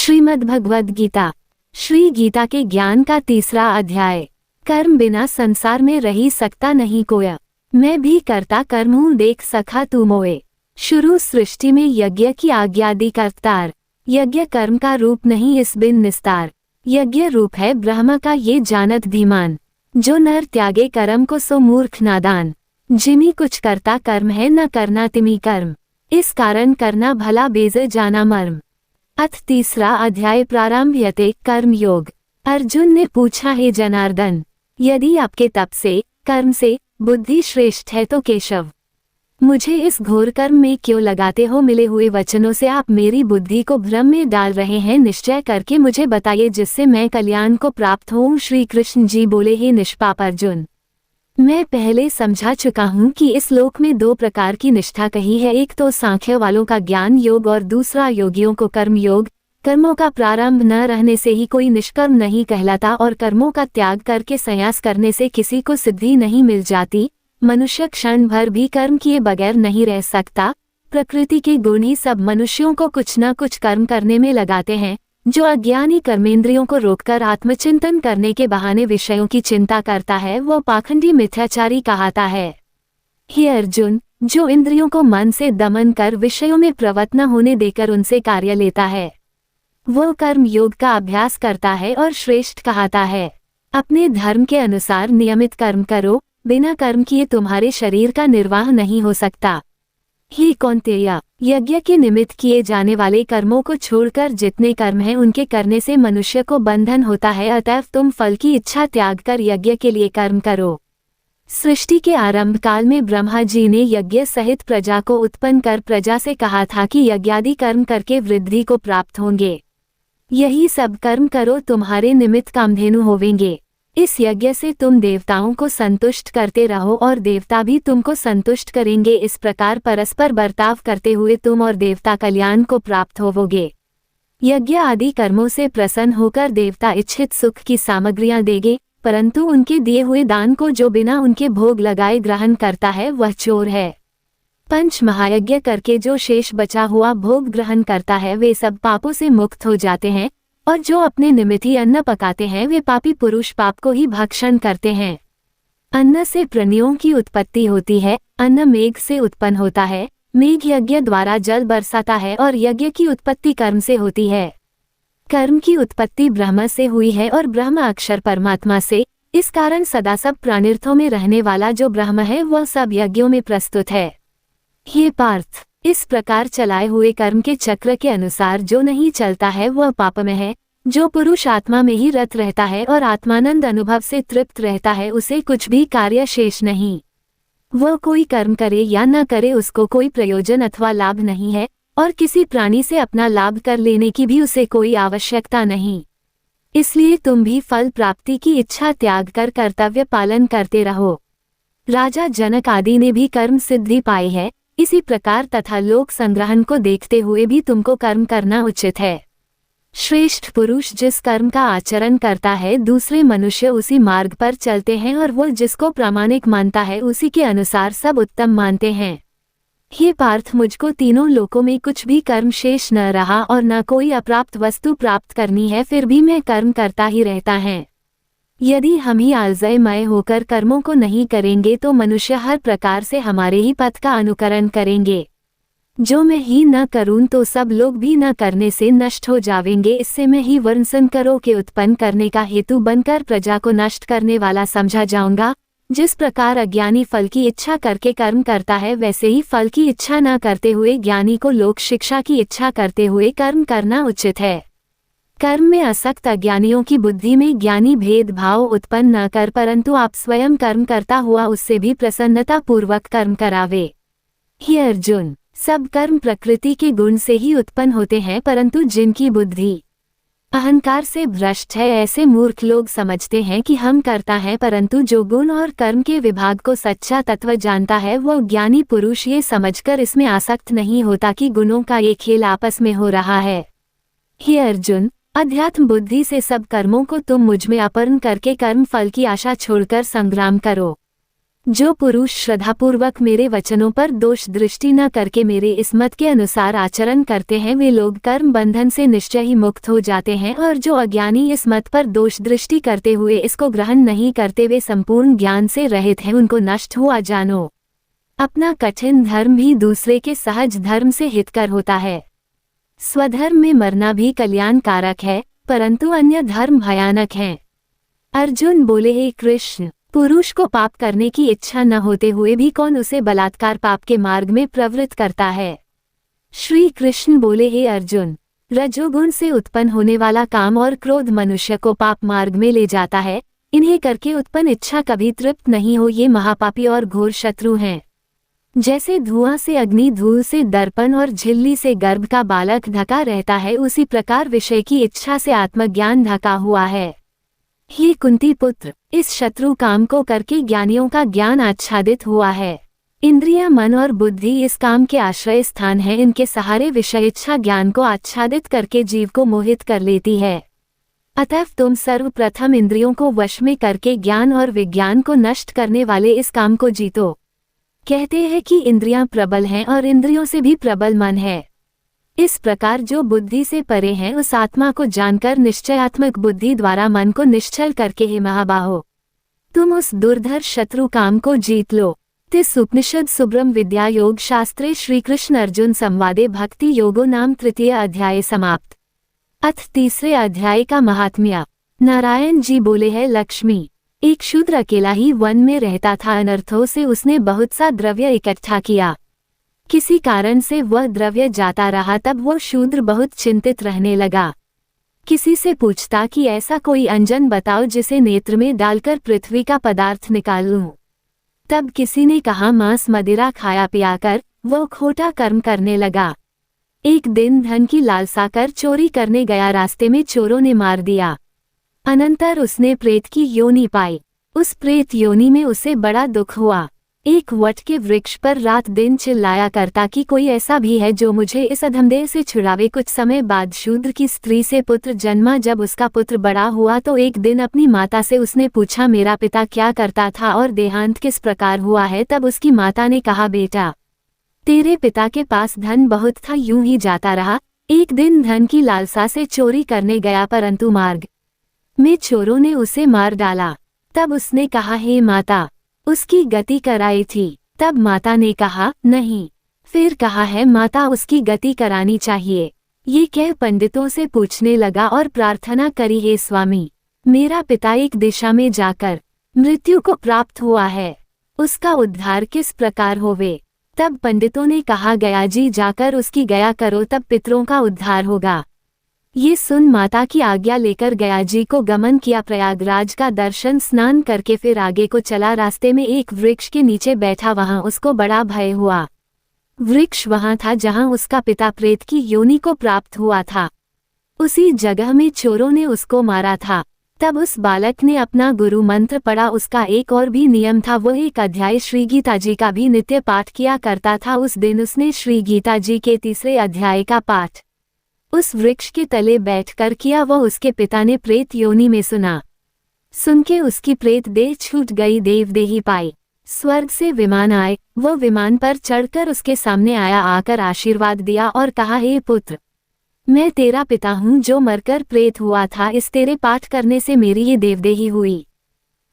श्रीमद्भगवद गीता। श्री गीता के ज्ञान का तीसरा अध्याय। कर्म बिना संसार में रही सकता नहीं कोया, मैं भी करता कर्म हूँ देख सखा तू मोए। शुरू सृष्टि में यज्ञ की आज्ञादि करतार, यज्ञ कर्म का रूप नहीं इस बिन निस्तार। यज्ञ रूप है ब्रह्म का ये जानत धीमान, जो नर त्यागे कर्म को सो मूर्ख नादान। जिमी कुछ करता कर्म है न करना तिमी कर्म, इस कारण करना भला बेज जाना मर्म। अथ तीसरा अध्याय प्रारंभ्यते कर्म योग। अर्जुन ने पूछा, हे जनार्दन, यदि आपके तप से कर्म से बुद्धि श्रेष्ठ है तो केशव, मुझे इस घोर कर्म में क्यों लगाते हो? मिले हुए वचनों से आप मेरी बुद्धि को भ्रम में डाल रहे हैं। निश्चय करके मुझे बताइए जिससे मैं कल्याण को प्राप्त होऊं। श्री कृष्ण जी बोले, हे निष्पाप अर्जुन, मैं पहले समझा चुका हूँ कि इस लोक में दो प्रकार की निष्ठा कही है, एक तो सांख्य वालों का ज्ञान योग और दूसरा योगियों को कर्म योग। कर्मों का प्रारंभ न रहने से ही कोई निष्कर्म नहीं कहलाता और कर्मों का त्याग करके संन्यास करने से किसी को सिद्धि नहीं मिल जाती। मनुष्य क्षण भर भी कर्म किए बगैर नहीं रह सकता। प्रकृति के गुण ही सब मनुष्यों को कुछ न कुछ कर्म करने में लगाते हैं। जो अज्ञानी कर्मेंद्रियों को रोककर आत्मचिंतन करने के बहाने विषयों की चिंता करता है वह पाखंडी मिथ्याचारी कहलाता है। हे अर्जुन, जो इंद्रियों को मन से दमन कर विषयों में प्रवृत्त न होने देकर उनसे कार्य लेता है वह कर्म योग का अभ्यास करता है और श्रेष्ठ कहलाता है। अपने धर्म के अनुसार नियमित कर्म करो, बिना कर्म किए तुम्हारे शरीर का निर्वाह नहीं हो सकता। हे कौन्तेय, यज्ञ के निमित्त किए जाने वाले कर्मों को छोड़कर जितने कर्म हैं उनके करने से मनुष्य को बंधन होता है। अतएव तुम फल की इच्छा त्याग कर यज्ञ के लिए कर्म करो। सृष्टि के आरंभ काल में ब्रह्मा जी ने यज्ञ सहित प्रजा को उत्पन्न कर प्रजा से कहा था कि यज्ञादि कर्म करके वृद्धि को प्राप्त होंगे। यही सब कर्म करो, तुम्हारे निमित्त कामधेनु होवेंगे। इस यज्ञ से तुम देवताओं को संतुष्ट करते रहो और देवता भी तुमको संतुष्ट करेंगे। इस प्रकार परस्पर बर्ताव करते हुए तुम और देवता कल्याण को प्राप्त होवोगे। यज्ञ आदि कर्मों से प्रसन्न होकर देवता इच्छित सुख की सामग्रियां देंगे, परंतु उनके दिए हुए दान को जो बिना उनके भोग लगाए ग्रहण करता है वह चोर है। पंच महायज्ञ करके जो शेष बचा हुआ भोग ग्रहण करता है वे सब पापों से मुक्त हो जाते हैं, और जो अपने निमित्त ही अन्न पकाते हैं वे पापी पुरुष पाप को ही भक्षण करते हैं। अन्न से प्राणियों की उत्पत्ति होती है, अन्न मेघ से उत्पन्न होता है, मेघ यज्ञ द्वारा जल बरसाता है और यज्ञ की उत्पत्ति कर्म से होती है। कर्म की उत्पत्ति ब्रह्म से हुई है और ब्रह्म अक्षर परमात्मा से। इस कारण सदा सब प्राणिर्थों में रहने वाला जो ब्रह्म है वह सब यज्ञों में प्रस्तुत है। हे पार्थ, इस प्रकार चलाए हुए कर्म के चक्र के अनुसार जो नहीं चलता है वह पाप में है। जो पुरुष आत्मा में ही रत रहता है और आत्मानंद अनुभव से तृप्त रहता है उसे कुछ भी कार्य शेष नहीं। वह कोई कर्म करे या न करे उसको कोई प्रयोजन अथवा लाभ नहीं है, और किसी प्राणी से अपना लाभ कर लेने की भी उसे कोई आवश्यकता नहीं। इसलिए तुम भी फल प्राप्ति की इच्छा त्याग कर कर्तव्य पालन करते रहो। राजा जनक आदि ने भी कर्म सिद्धि पाई है। इसी प्रकार तथा लोक संग्रहण को देखते हुए भी तुमको कर्म करना उचित है। श्रेष्ठ पुरुष जिस कर्म का आचरण करता है दूसरे मनुष्य उसी मार्ग पर चलते हैं, और वो जिसको प्रामाणिक मानता है उसी के अनुसार सब उत्तम मानते हैं। हे पार्थ, मुझको तीनों लोकों में कुछ भी कर्म शेष न रहा और न कोई अप्राप्त वस्तु प्राप्त करनी है, फिर भी मैं कर्म करता ही रहता है। यदि हम ही आलस्यमय होकर कर्मों को नहीं करेंगे तो मनुष्य हर प्रकार से हमारे ही पथ का अनुकरण करेंगे। जो मैं ही न करूं तो सब लोग भी न करने से नष्ट हो जावेंगे। इससे मैं ही वर्ण संकरों के उत्पन्न करने का हेतु बनकर प्रजा को नष्ट करने वाला समझा जाऊंगा। जिस प्रकार अज्ञानी फल की इच्छा करके कर्म करता है वैसे ही फल की इच्छा न करते हुए ज्ञानी को लोक शिक्षा की इच्छा करते हुए कर्म करना उचित है। कर्म में आसक्त अज्ञानियों की बुद्धि में ज्ञानी भेदभाव उत्पन्न न कर, परंतु आप स्वयं कर्म करता हुआ उससे भी प्रसन्नता पूर्वक कर्म करावे। हे अर्जुन, सब कर्म प्रकृति के गुण से ही उत्पन्न होते हैं, परंतु जिनकी बुद्धि अहंकार से भ्रष्ट है ऐसे मूर्ख लोग समझते हैं कि हम करता है, परंतु जो गुण और कर्म के विभाग को सच्चा तत्व जानता है वह ज्ञानी पुरुष ये समझकर इसमें आसक्त नहीं होता कि गुणों का ये खेल आपस में हो रहा है। हे अर्जुन, अध्यात्म बुद्धि से सब कर्मों को तुम मुझ में अर्पण करके कर्म फल की आशा छोड़कर संग्राम करो। जो पुरुष श्रद्धापूर्वक मेरे वचनों पर दोष दृष्टि न करके मेरे इस मत के अनुसार आचरण करते हैं, वे लोग कर्म बंधन से निश्चय ही मुक्त हो जाते हैं, और जो अज्ञानी इस मत पर दोष दृष्टि करते हुए इसको ग्रहण नहीं करते, वे संपूर्ण ज्ञान से रहित हैं, उनको नष्ट हुआ जानो। अपना कठिन धर्म भी दूसरे के सहज धर्म से हितकर होता है। स्वधर्म में मरना भी कल्याणकारक है, परंतु अन्य धर्म भयानक हैं। अर्जुन बोले, हे कृष्ण, पुरुष को पाप करने की इच्छा न होते हुए भी कौन उसे बलात्कार पाप के मार्ग में प्रवृत्त करता है। श्री कृष्ण बोले, हे अर्जुन, रजोगुण से उत्पन्न होने वाला काम और क्रोध मनुष्य को पाप मार्ग में ले जाता है। इन्हें करके उत्पन्न इच्छा कभी तृप्त नहीं हो, ये महापापी और घोर शत्रु हैं। जैसे धुआं से अग्नि, धूल से दर्पण और झिल्ली से गर्भ का बालक ढका रहता है, उसी प्रकार विषय की इच्छा से आत्मज्ञान ढका हुआ है। हे कुंती पुत्र, इस शत्रु काम को करके ज्ञानियों का ज्ञान आच्छादित हुआ है। इंद्रिया, मन और बुद्धि इस काम के आश्रय स्थान है। इनके सहारे विषय इच्छा ज्ञान को आच्छादित करके जीव को मोहित कर लेती है। अतः तुम सर्वप्रथम इंद्रियों को वश में करके ज्ञान और विज्ञान को नष्ट करने वाले इस काम को जीतो। कहते हैं कि इंद्रियां प्रबल हैं और इंद्रियों से भी प्रबल मन है। इस प्रकार जो बुद्धि से परे हैं, उस आत्मा को जानकर निश्चयात्मक बुद्धि द्वारा मन को निश्चल करके, हे महाबाहो, तुम उस दुर्धर शत्रु काम को जीत लो। तिस उपनिषद सुब्रह्म विद्या योग शास्त्रे श्री कृष्ण अर्जुन संवादे भक्ति योगो नाम तृतीय अध्याय समाप्त। अथ तीसरे अध्याय का महात्म्य। नारायण जी बोले हैं, लक्ष्मी, एक शूद्र अकेला ही वन में रहता था। अनर्थों से उसने बहुत सा द्रव्य इकट्ठा किया। किसी कारण से वह द्रव्य जाता रहा, तब वो शूद्र बहुत चिंतित रहने लगा। किसी से पूछता कि ऐसा कोई अंजन बताओ जिसे नेत्र में डालकर पृथ्वी का पदार्थ निकाल लूं। तब किसी ने कहा, मांस मदिरा खाया पियाकर वो खोटा कर्म करने लगा। एक दिन धन की लालसा कर चोरी करने गया, रास्ते में चोरों ने मार दिया। अनंतर उसने प्रेत की योनि पाई। उस प्रेत योनि में उसे बड़ा दुख हुआ। एक वट के वृक्ष पर रात दिन चिल्लाया करता कि कोई ऐसा भी है जो मुझे इस अधमदेह से छुड़ावे। कुछ समय बाद शूद्र की स्त्री से पुत्र जन्मा। जब उसका पुत्र बड़ा हुआ तो एक दिन अपनी माता से उसने पूछा, मेरा पिता क्या करता था और देहांत किस प्रकार हुआ है। तब उसकी माता ने कहा, बेटा, तेरे पिता के पास धन बहुत था, यूं ही जाता रहा। एक दिन धन की लालसा से चोरी करने गया, परंतु मार्ग में चोरों ने उसे मार डाला। तब उसने कहा, हे माता, उसकी गति कराई थी। तब माता ने कहा, नहीं। फिर कहा है, माता, उसकी गति करानी चाहिए। ये कह पंडितों से पूछने लगा और प्रार्थना करी, हे स्वामी, मेरा पिता एक दिशा में जाकर मृत्यु को प्राप्त हुआ है, उसका उद्धार किस प्रकार होवे। तब पंडितों ने कहा, गया जी जाकर उसकी गया करो, तब पितरों का उद्धार होगा। ये सुन माता की आज्ञा लेकर गया जी को गमन किया। प्रयागराज का दर्शन स्नान करके फिर आगे को चला। रास्ते में एक वृक्ष के नीचे बैठा, वहां उसको बड़ा भय हुआ। वृक्ष वहां था जहां उसका पिता प्रेत की योनि को प्राप्त हुआ था। उसी जगह में चोरों ने उसको मारा था। तब उस बालक ने अपना गुरु मंत्र पढ़ा। उसका एक और भी नियम था, वो एक अध्याय श्री गीता जी का भी नित्य पाठ किया करता था। उस दिन उसने श्री गीता जी के तीसरे अध्याय का पाठ उस वृक्ष के तले बैठकर किया। वह उसके पिता ने प्रेत योनि में सुना। सुन के उसकी प्रेत देह छूट गई, देवदेही पाई। स्वर्ग से विमान आए, वह विमान पर चढ़कर उसके सामने आया। आकर आशीर्वाद दिया और कहा, हे पुत्र, मैं तेरा पिता हूँ जो मरकर प्रेत हुआ था। इस तेरे पाठ करने से मेरी ये देवदेही हुई।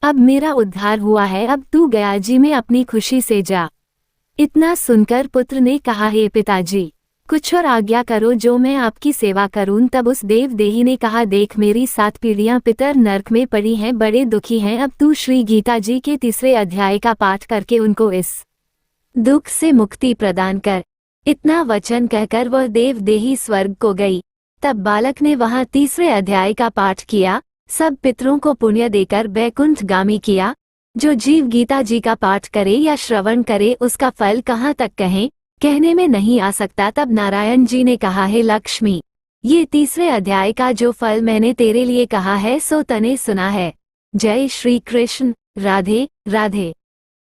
अब मेरा उद्धार हुआ है। अब तू गया जी में अपनी खुशी से जा। इतना सुनकर पुत्र ने कहा, हे पिताजी, कुछ और आज्ञा करो जो मैं आपकी सेवा करूं। तब उस देवदेही ने कहा, देख, मेरी 7 पीढ़ियां पितर नरक में पड़ी हैं, बड़े दुखी हैं। अब तू श्री गीता जी के तीसरे अध्याय का पाठ करके उनको इस दुख से मुक्ति प्रदान कर। इतना वचन कहकर वह देवदेही स्वर्ग को गई। तब बालक ने वहां तीसरे अध्याय का पाठ किया। सब पितरों को पुण्य देकर बैकुंठ गामी किया। जो जीव गीता जी का पाठ करे या श्रवण करे, उसका फल कहाँ तक कहें, कहने में नहीं आ सकता। तब नारायण जी ने कहा, हे लक्ष्मी, ये तीसरे अध्याय का जो फल मैंने तेरे लिए कहा है, सो तने सुना है। जय श्री कृष्ण। राधे राधे।